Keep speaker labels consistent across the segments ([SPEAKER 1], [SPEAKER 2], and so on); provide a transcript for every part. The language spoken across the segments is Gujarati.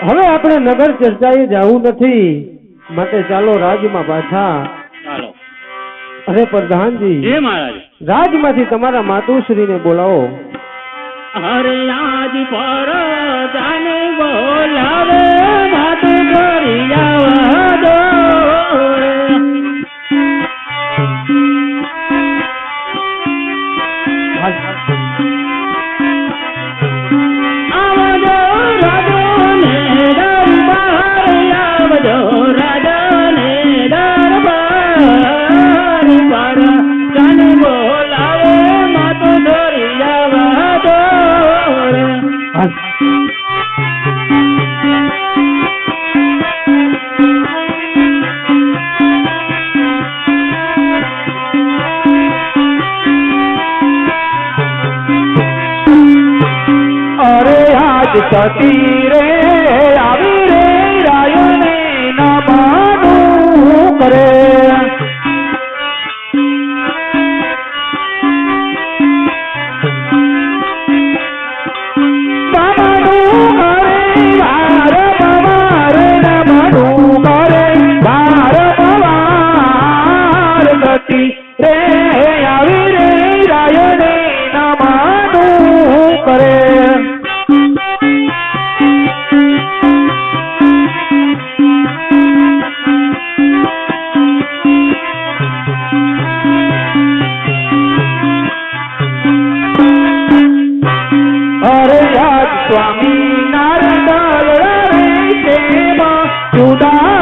[SPEAKER 1] હવે આપણે નગર ચર્ચાએ જવું નથી, માટે ચાલો રાજમાં પાછા.
[SPEAKER 2] ચાલો.
[SPEAKER 1] અરે પ્રધાનજી,
[SPEAKER 2] હે મહારાજ,
[SPEAKER 1] રાજમાંથી તમારા માતુશ્રીને બોલાવો.
[SPEAKER 2] અરે આજ પર જાને બોલાવે માતુ કરી આવવા દો. આવજો રાજાને દરબાર, આવજો રાજાને દરબાર પર જાને બોલાવે માતુ કરી આવવા દો.
[SPEAKER 1] અરે આજ સતી રે આવી રે રાયને નમનું કરે. સ્વામી નારાયણ જુદા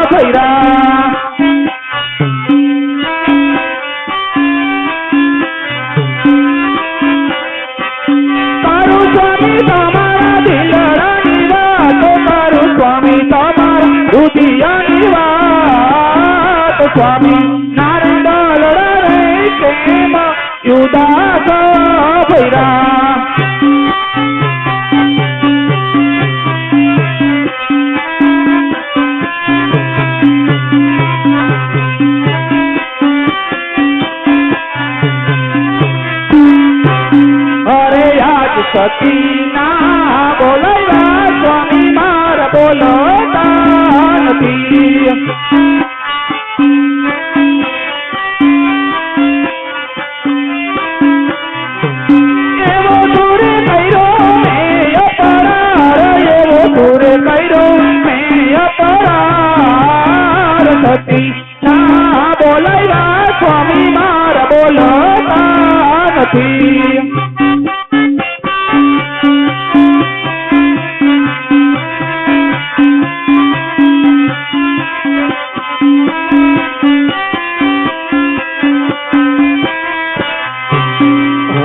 [SPEAKER 1] ભૈરા તારું સ્વામી તમારા દિલડાની વાતો, તારું સ્વામી તમારા રુદિયાની વાત. સ્વામી નારાયણ જુદા ભૈરા. સતી ના બોલાવ્યા સ્વામી મારા બોલતા નથી. એવો સુરે કર્યો મેં અપરાર, એવો સુરે કર્યો મેં અપરાર. સતી ના બોલાવ્યા સ્વામી મારા બોલતા નથી.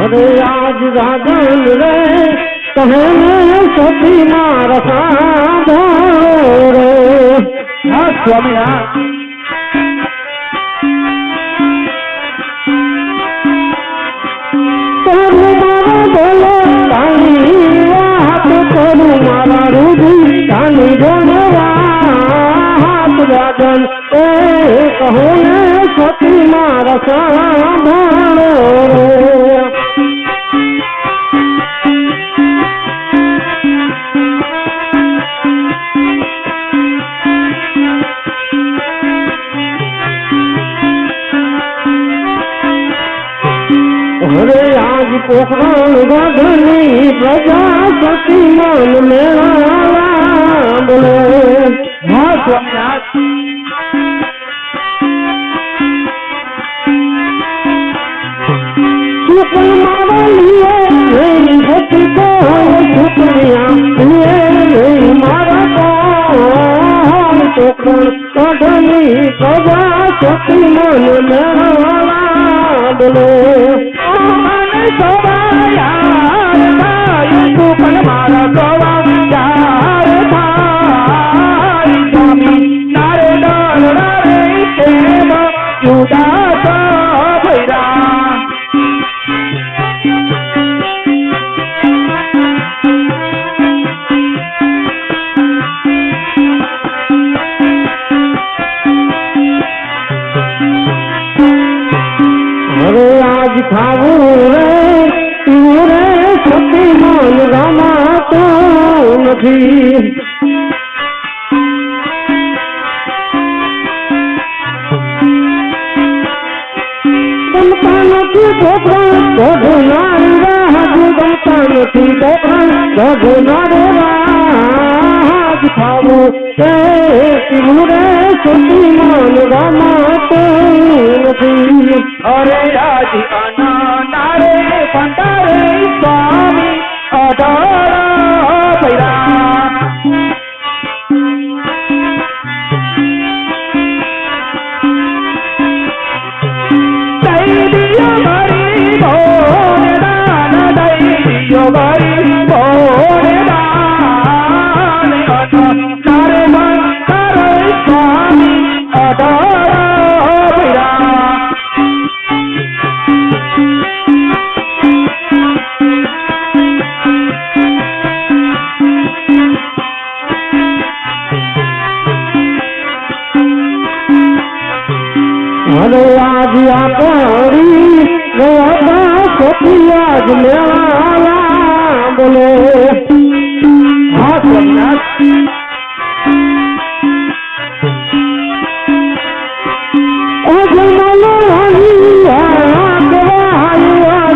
[SPEAKER 1] અરે આજ રાજન રે કહે સતી મારા સાધો રે. હા સ્વામી, હા કરું મારા બોલો તાની વાત, કરું મારા રુધિ તાની ધનવાત. રાજન એ કહો ને સતી મારા સાધો રે. અરે આજ પોખરણ ગઢની પ્રજાપતિ મન મેળા બોલે. હા સ્વામી, સુકન મારા લીએ ભક્તિ કો સુકનિયા મારા કો પોખરણ ગઢની પ્રજાપતિ મન મેળા બોલે. મારા ગવા સ્વામી નારાયણ જુદા ભૈરા. હવે આજ ખાવું રે તું રે સતી મન રમાતો નથી ગમતા નથી છોકરા ગઢનારી રાજ ગમતા નથી છોકરા ગઢનારે રાજ ખાવું તે પીવું રે સતી માન રમાતે નથી
[SPEAKER 2] અરે રાજ આના રે પંડારે સ્વામી અઢારા પૈરા દૈડિયો મારી ભોરે દાન દૈડિયો મારી ભોરે દાન તારે તારે સ્વામી અઢારા પૈરા
[SPEAKER 1] અરે આજ આપણી ગયા સતી આજ મેળા બોલે
[SPEAKER 2] હા સ્વામિનાથ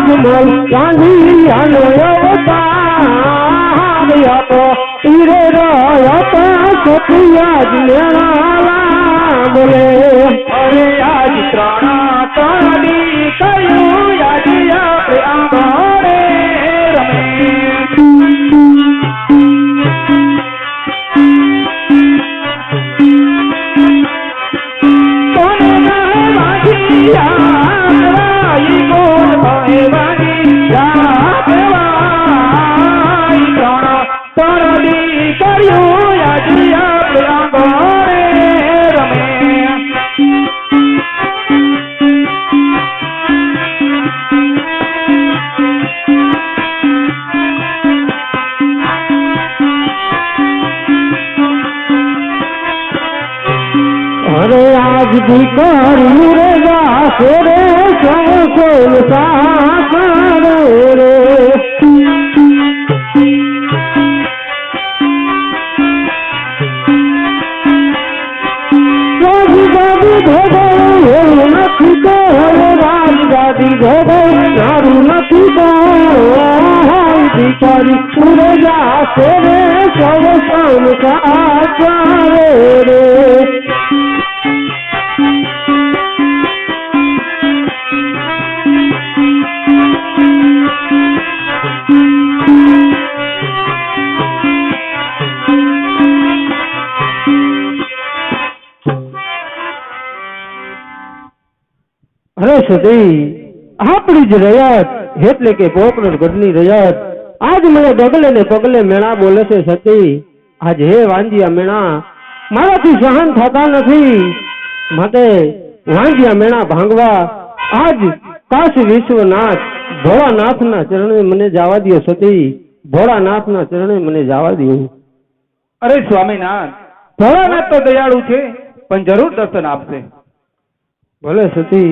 [SPEAKER 1] અજમલ ગાંધી આનો અવતાર આપો તીરે રહ્યા સતી આજ મેળા બોલે
[SPEAKER 2] અરે આજ ત્રણ દી કયું યાદ આપણે આંગણે રમે કોને માગી યાદ કોણ ભાઈ માગી યાદ ત્રણ દી કયું યાદ આપણે આંગણે રમે
[SPEAKER 1] અરે આજ દીકરી રે જાશે રે સૌસેલ સાકરે રે રાજગાદી ભોગવ એવું નથી તો હવે રાજગાદી ભોગવ મારું નથી તો દીકરી રે જાશે રે સૌસેલ સાકરે રે અરે સતી આપણી જ રયાત એટલે કે પોકરણ ગઢની રયાત આજ મને ડગલે ને પગલે મેણા બોલે છે સતી આજ હે વાંજિયા મેણા મારાથી સહન થતા નથી માટે વાંજિયા મેણા ભાંગવા આજ કાશી વિશ્વનાથ ભોળાનાથના ચરણે મને જવા દો સતી ભોળાનાથના ચરણે મને જવા દો
[SPEAKER 2] અરે સ્વામિનાથ ભોળાનાથ તો દયાળુ છે પણ જરૂર દર્શન આપશે
[SPEAKER 1] ભલે સતી